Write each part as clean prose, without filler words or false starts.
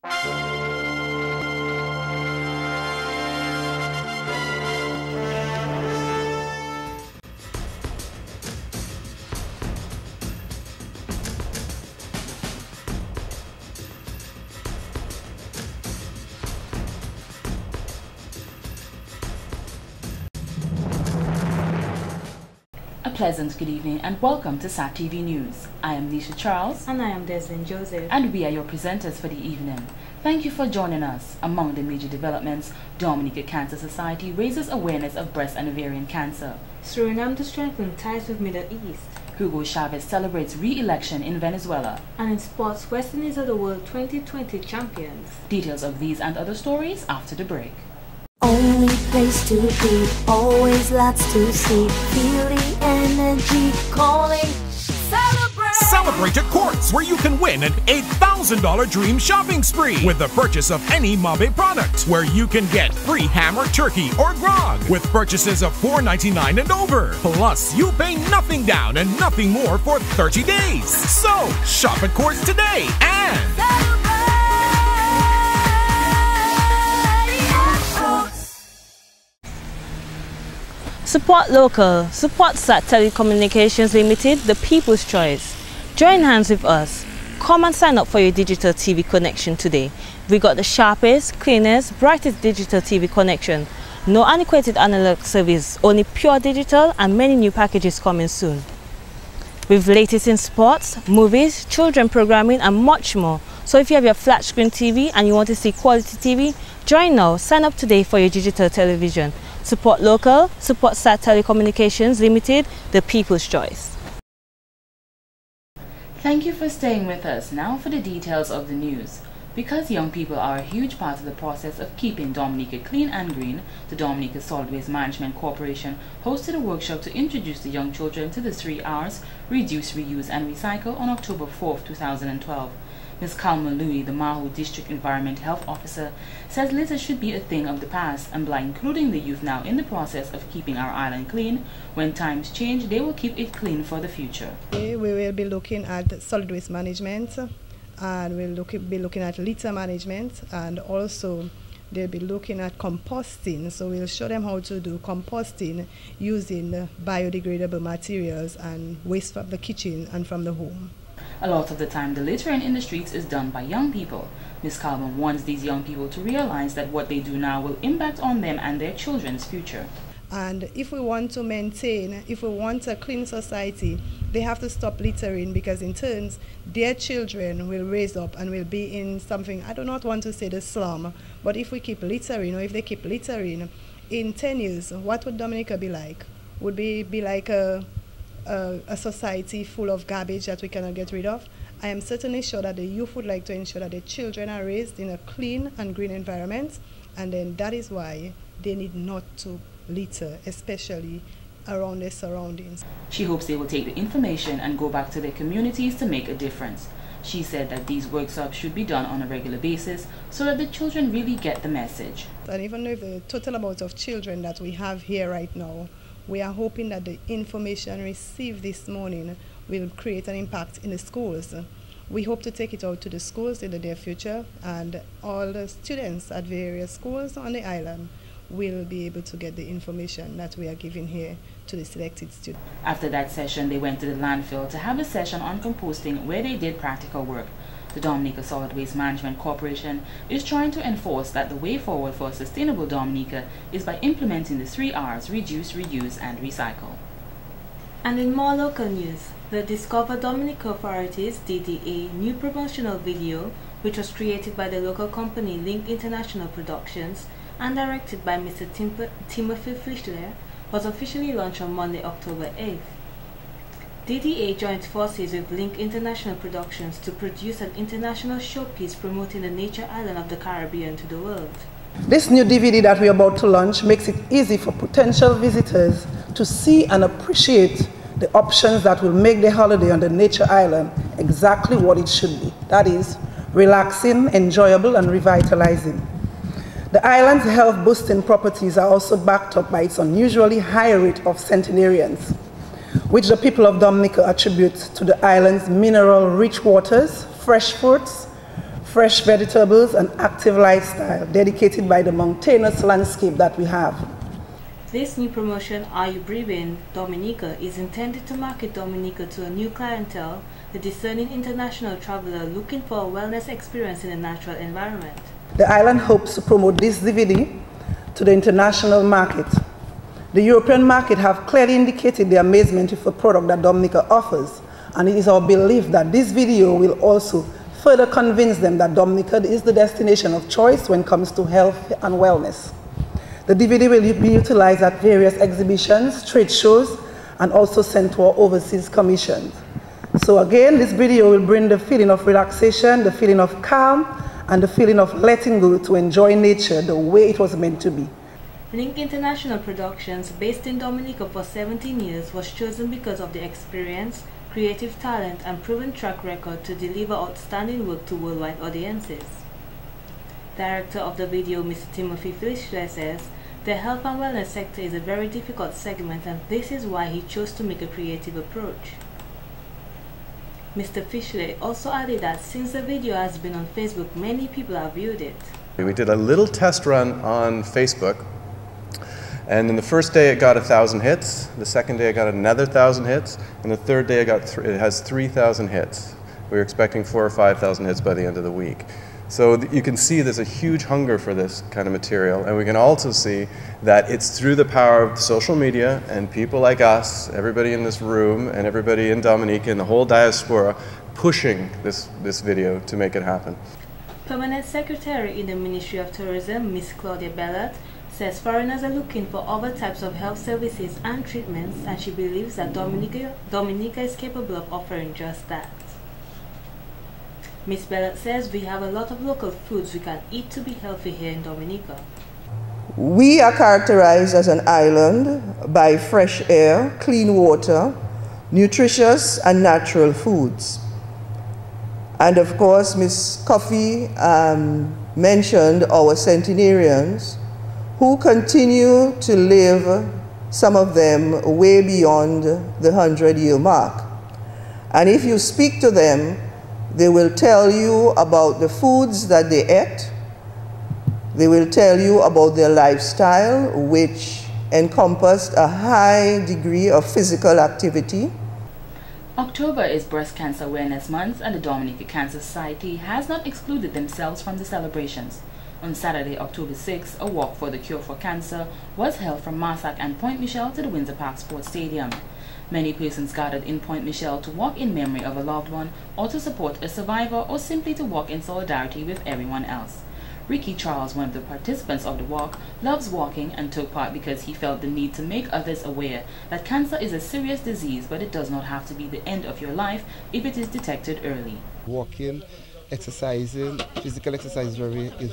A pleasant good evening and welcome to SAT TV News. I am Nisha Charles. And I am Deslin Joseph. And we are your presenters for the evening. Thank you for joining us. Among the major developments, Dominica Cancer Society raises awareness of breast and ovarian cancer. Suriname to strengthen ties with Middle East. Hugo Chavez celebrates re-election in Venezuela. And in sports, West Indies are the World 2020 champions. Details of these and other stories after the break. Only place to be, always lots to see. Feel the energy calling. Celebrate at Quartz, where you can win an $8,000 dream shopping spree with the purchase of any Mabe product, where you can get free ham or turkey or grog with purchases of $4.99 and over. Plus, you pay nothing down and nothing more for 30 days. So, shop at Quartz today and Support local, support SAT Telecommunications Limited, the people's choice. Join hands with us. Come and sign up for your digital TV connection today. We got the sharpest, cleanest, brightest digital TV connection. No antiquated analog service, only pure digital and many new packages coming soon. With latest in sports, movies, children programming and much more. So if you have your flat screen TV and you want to see quality TV, join now. Sign up today for your digital television. Support local, support SAT Telecommunications Limited, the people's choice. Thank you for staying with us. Now for the details of the news. Because young people are a huge part of the process of keeping Dominica clean and green, the Dominica Solid Waste Management Corporation hosted a workshop to introduce the young children to the 3 R's, Reduce, Reuse and Recycle on October 4th, 2012. Ms. Kalma Louis, the Mahu District Environment Health Officer, says litter should be a thing of the past, and by including the youth now in the process of keeping our island clean, when times change, they will keep it clean for the future. We will be looking at solid waste management, and we'll be looking at litter management, and also they'll be looking at composting. So we'll show them how to do composting using biodegradable materials and waste from the kitchen and from the home. A lot of the time, the littering in the streets is done by young people. Ms. Calvin wants these young people to realize that what they do now will impact on them and their children's future. And if we want to maintain, if we want a clean society, they have to stop littering, because in turns, their children will raise up and will be in something, I do not want to say the slum, but if we keep littering, or if they keep littering, in 10 years, what would Dominica be like? Would be like a society full of garbage that we cannot get rid of? I am certainly sure that the youth would like to ensure that their children are raised in a clean and green environment, and then that is why they need not to litter, especially around their surroundings. She hopes they will take the information and go back to their communities to make a difference. She said that these workshops should be done on a regular basis so that the children really get the message. And even with the total amount of children that we have here right now, we are hoping that the information received this morning will create an impact in the schools. We hope to take it out to the schools in the near future, and all the students at various schools on the island will be able to get the information that we are giving here to the selected students. After that session, they went to the landfill to have a session on composting where they did practical work. The Dominica Solid Waste Management Corporation is trying to enforce that the way forward for a sustainable Dominica is by implementing the 3 R's, Reduce, Reuse and Recycle. And in more local news, the Discover Dominica Authorities DDA new promotional video, which was created by the local company Link International Productions and directed by Mr. Timothy Fischler, was officially launched on Monday, October 8th. DDA joined forces with Link International Productions to produce an international showpiece promoting the nature island of the Caribbean to the world. This new DVD that we're about to launch makes it easy for potential visitors to see and appreciate the options that will make the holiday on the nature island exactly what it should be. That is, relaxing, enjoyable, and revitalizing. The island's health-boosting properties are also backed up by its unusually high rate of centenarians, which the people of Dominica attribute to the island's mineral-rich waters, fresh fruits, fresh vegetables, and active lifestyle dedicated by the mountainous landscape that we have. This new promotion, Are You Breathing Dominica, is intended to market Dominica to a new clientele, the discerning international traveler looking for a wellness experience in a natural environment. The island hopes to promote this DVD to the international market. The European market have clearly indicated their amazement with the product that Dominica offers, and it is our belief that this video will also further convince them that Dominica is the destination of choice when it comes to health and wellness. The DVD will be utilized at various exhibitions, trade shows, and also sent to our overseas commissions. So again, this video will bring the feeling of relaxation, the feeling of calm, and the feeling of letting go to enjoy nature the way it was meant to be. Link International Productions, based in Dominica for 17 years, was chosen because of the experience, creative talent, and proven track record to deliver outstanding work to worldwide audiences. Director of the video, Mr. Timothy Fischler, says, the health and wellness sector is a very difficult segment, and this is why he chose to make a creative approach. Mr. Fischler also added that since the video has been on Facebook, many people have viewed it. We did a little test run on Facebook, and in the first day it got 1,000 hits, the second day it got another 1,000 hits, and the third day it has 3,000 hits. We're expecting 4,000 or 5,000 hits by the end of the week. So you can see there's a huge hunger for this kind of material, and we can also see that it's through the power of social media and people like us, everybody in this room and everybody in Dominica and the whole diaspora pushing this video to make it happen. Permanent Secretary in the Ministry of Tourism, Ms. Claudia Bellat, says foreigners are looking for other types of health services and treatments, and she believes that Dominica is capable of offering just that. Ms. Bellat says we have a lot of local foods we can eat to be healthy here in Dominica. We are characterized as an island by fresh air, clean water, nutritious and natural foods. And of course, Ms. Coffey mentioned our centenarians who continue to live, some of them way beyond the 100-year mark. And if you speak to them, they will tell you about the foods that they ate. They will tell you about their lifestyle, which encompassed a high degree of physical activity. October is Breast Cancer Awareness Month, and the Dominica Cancer Society has not excluded themselves from the celebrations. On Saturday, October 6, a walk for the cure for cancer was held from Marsac and Point Michel to the Windsor Park Sports Stadium. Many persons gathered in Point Michel to walk in memory of a loved one, or to support a survivor, or simply to walk in solidarity with everyone else. Ricky Charles, one of the participants of the walk, loves walking and took part because he felt the need to make others aware that cancer is a serious disease, but it does not have to be the end of your life if it is detected early. Walking, exercising, physical exercise is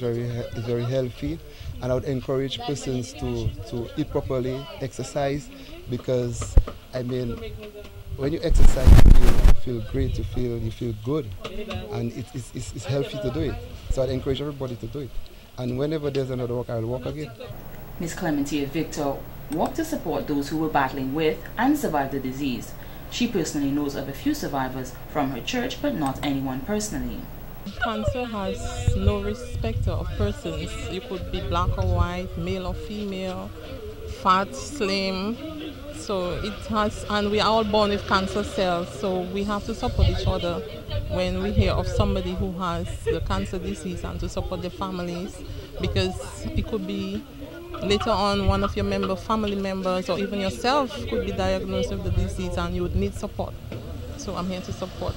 very healthy, and I would encourage persons to eat properly, exercise, because I mean, when you exercise, you feel great, you feel good, and it's healthy to do it. So I'd encourage everybody to do it. And whenever there's another walk, I'll walk again. Ms. Clementia Victor walked to support those who were battling with and survived the disease. She personally knows of a few survivors from her church, but not anyone personally. Cancer has no respect of persons. You could be black or white, male or female, fat, slim. So it has, and we are all born with cancer cells, so we have to support each other when we hear of somebody who has the cancer disease, and to support their families, because it could be later on one of your family members or even yourself could be diagnosed with the disease and you would need support. So I'm here to support.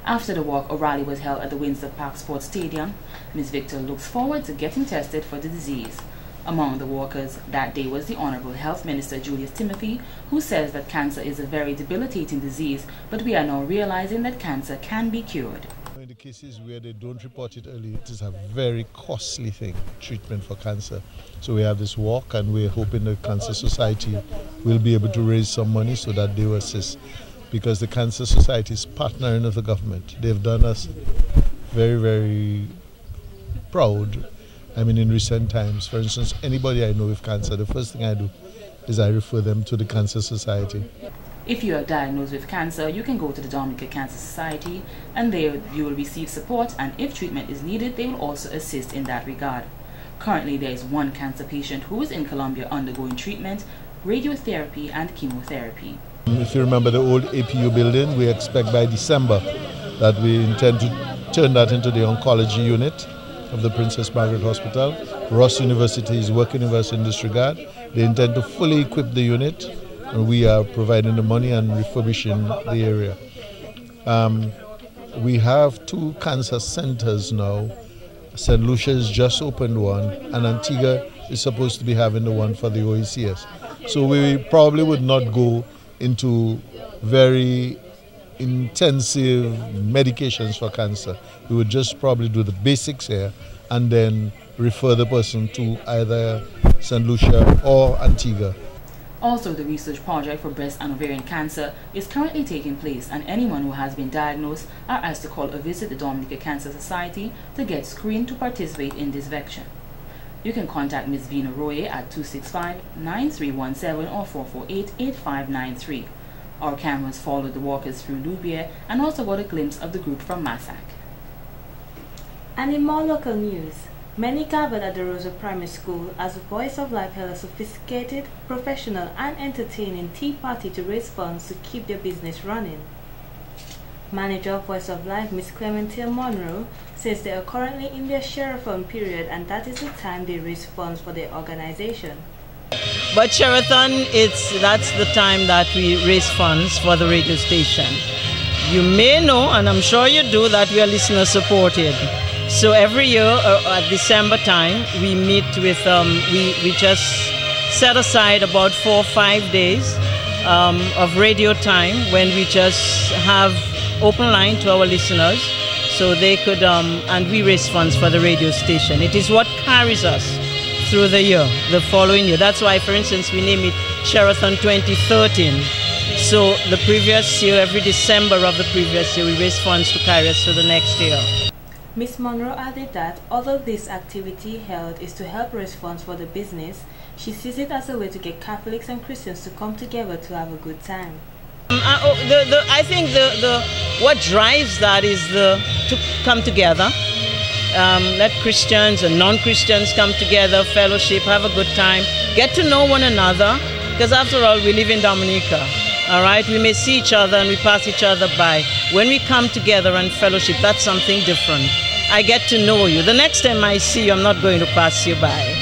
After the walk, a rally was held at the Windsor Park Sports Stadium. Ms. Victor looks forward to getting tested for the disease. Among the walkers that day was the Honorable Health Minister Julius Timothy, who says that cancer is a very debilitating disease, but we are now realizing that cancer can be cured. In the cases where they don't report it early, it is a very costly thing, treatment for cancer. So we have this walk, and we're hoping the Cancer Society will be able to raise some money so that they will assist, because the Cancer Society is partnering with the government. They've done us very, very proud. I mean, in recent times, for instance, anybody I know with cancer, the first thing I do is I refer them to the Cancer Society. If you are diagnosed with cancer, you can go to the Dominica Cancer Society, and there you will receive support, and if treatment is needed, they will also assist in that regard. Currently, there is one cancer patient who is in Colombia undergoing treatment, radiotherapy and chemotherapy. If you remember the old APU building, we expect by December that we intend to turn that into the oncology unit of the Princess Margaret Hospital. Ross University is working with us in this regard. They intend to fully equip the unit, and we are providing the money and refurbishing the area. We have 2 cancer centers now. St. Lucia has just opened one, and Antigua is supposed to be having the one for the OECS. So we probably would not go into very intensive medications for cancer. We would just probably do the basics here and then refer the person to either St. Lucia or Antigua. Also, the research project for breast and ovarian cancer is currently taking place, and anyone who has been diagnosed are asked to call or visit the Dominica Cancer Society to get screened to participate in this vaccine. You can contact Ms. Vina Roye at 265-9317 or 448-8593. Our cameras followed the walkers through Louviers and also got a glimpse of the group from Massac. And in more local news, many gathered at the Rosa Primary School as Voice of Life held a sophisticated, professional and entertaining tea party to raise funds to keep their business running. Manager of Voice of Life, Ms. Clementine Monroe, says they are currently in their share-a-thon period, and that is the time they raise funds for their organization. But share-a-thon, that's the time that we raise funds for the radio station. You may know, and I'm sure you do, that we are listener supported. So every year at December time, we meet with, we just set aside about 4 or 5 days of radio time when we just have open line to our listeners so they could, and we raise funds for the radio station. It is what carries us through the year, the following year. That's why, for instance, we name it Share-a-thon 2013. So the previous year, every December of the previous year, we raise funds to carry us to the next year. Ms. Monroe added that although this activity held is to help raise funds for the business, she sees it as a way to get Catholics and Christians to come together to have a good time. I think what drives that is to come together. Let Christians and non-Christians come together, fellowship, have a good time, get to know one another, because after all, we live in Dominica. All right, we may see each other and we pass each other by. When we come together and fellowship, that's something different. I get to know you. The next time I see you, I'm not going to pass you by.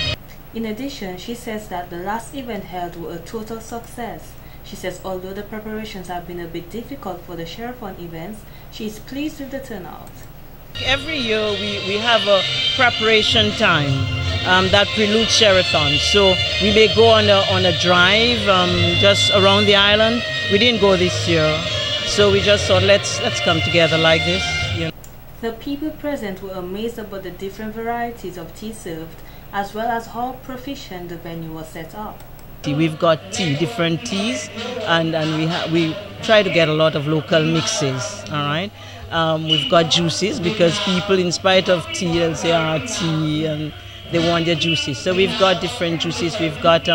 In addition, she says that the last event held was a total success. She says although the preparations have been a bit difficult for the Share-a-thon events, she is pleased with the turnout. Every year we have a preparation time that preludes Share-a-thon. So we may go on a drive just around the island. We didn't go this year, so we just thought let's come together like this. You know. The people present were amazed about the different varieties of tea served, as well as how proficient the venue was set up. We've got different teas, and we try to get a lot of local mixes. All right. We've got juices because people, in spite of tea, they'll say tea, and they want their juices. So we've got different juices. We've got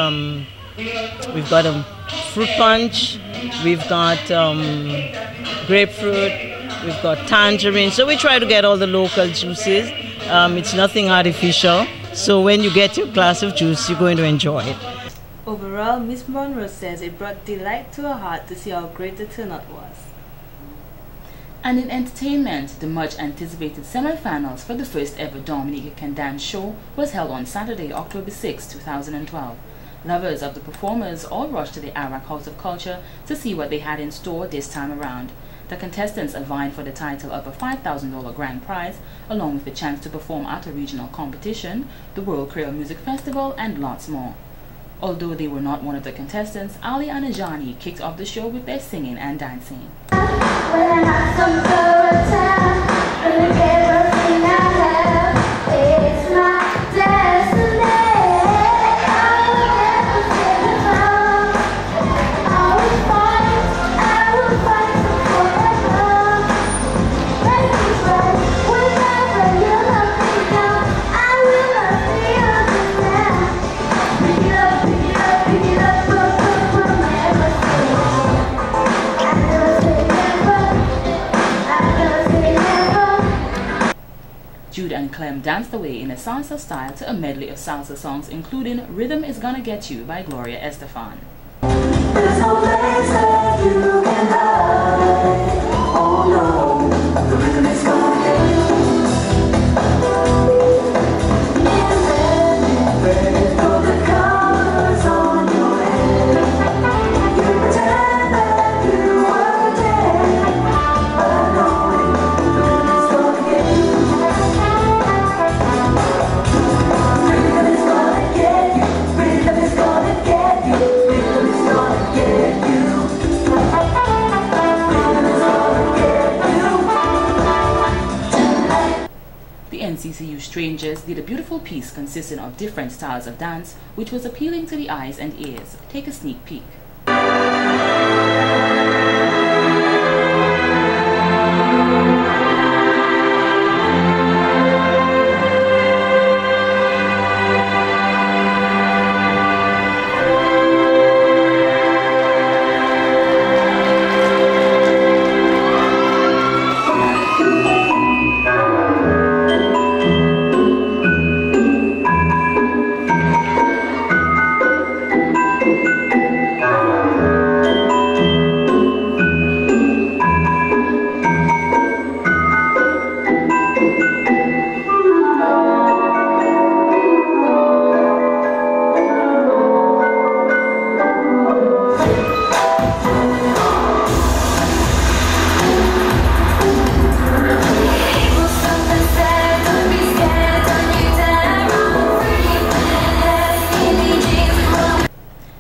fruit punch. We've got grapefruit. We've got tangerine. So we try to get all the local juices. It's nothing artificial. So when you get your glass of juice, you're going to enjoy it. Overall, Ms. Monroe says it brought delight to her heart to see how great the turnout was. And in entertainment, the much anticipated semi-finals for the first ever Dominica Can Dance show was held on Saturday, October 6, 2012. Lovers of the performers all rushed to the Arak House of Culture to see what they had in store this time around. The contestants are vying for the title of a $5,000 grand prize, along with the chance to perform at a regional competition, the World Creole Music Festival, and lots more. Although they were not one of the contestants, Ali and Ajani kicked off the show with their singing and dancing. Clem danced away in a salsa style to a medley of salsa songs including Rhythm Is Gonna Get You by Gloria Estefan. There's no place that you can hide. Oh no, the rhythm is gonna get you. Put the colors on your head. You pretend that you were dead, but knowing the rhythm is gonna get you. Rhythm is gonna get you. Rhythm is gonna get you. Rhythm is gonna get you. Rhythm is gonna get you. Tonight. The NCCU Strangers did a beautiful piece consisting of different styles of dance, which was appealing to the eyes and ears. Take a sneak peek.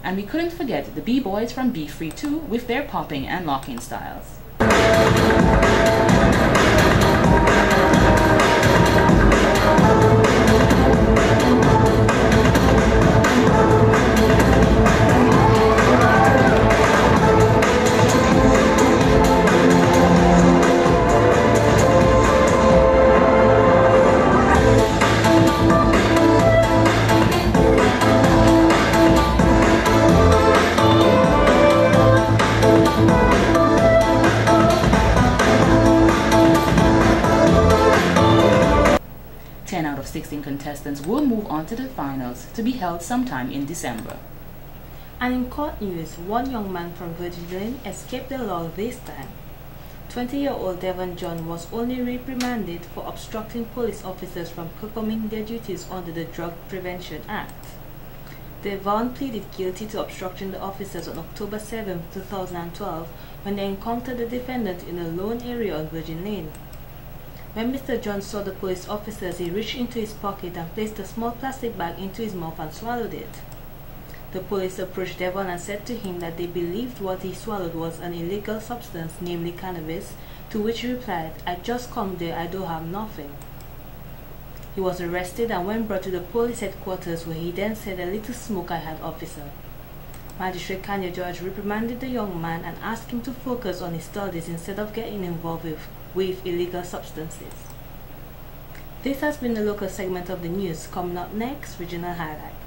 And we couldn't forget the B-Boys from Be Free 2 with their popping and locking styles. Out of 16 contestants will move on to the finals to be held sometime in December. And in court news, one young man from Virgin Lane escaped the law this time. 20-year-old Devon John was only reprimanded for obstructing police officers from performing their duties under the Drug Prevention Act. Devon pleaded guilty to obstructing the officers on October 7, 2012 when they encountered the defendant in a lone area on Virgin Lane. When Mr. John saw the police officers, he reached into his pocket and placed a small plastic bag into his mouth and swallowed it. The police approached Devon and said to him that they believed what he swallowed was an illegal substance, namely cannabis, to which he replied, "I just come there, I don't have nothing." He was arrested and when brought to the police headquarters where he then said, "A little smoke I had, officer." Magistrate Kanye George reprimanded the young man and asked him to focus on his studies instead of getting involved with illegal substances. This has been the local segment of the news. Coming up next, regional highlights.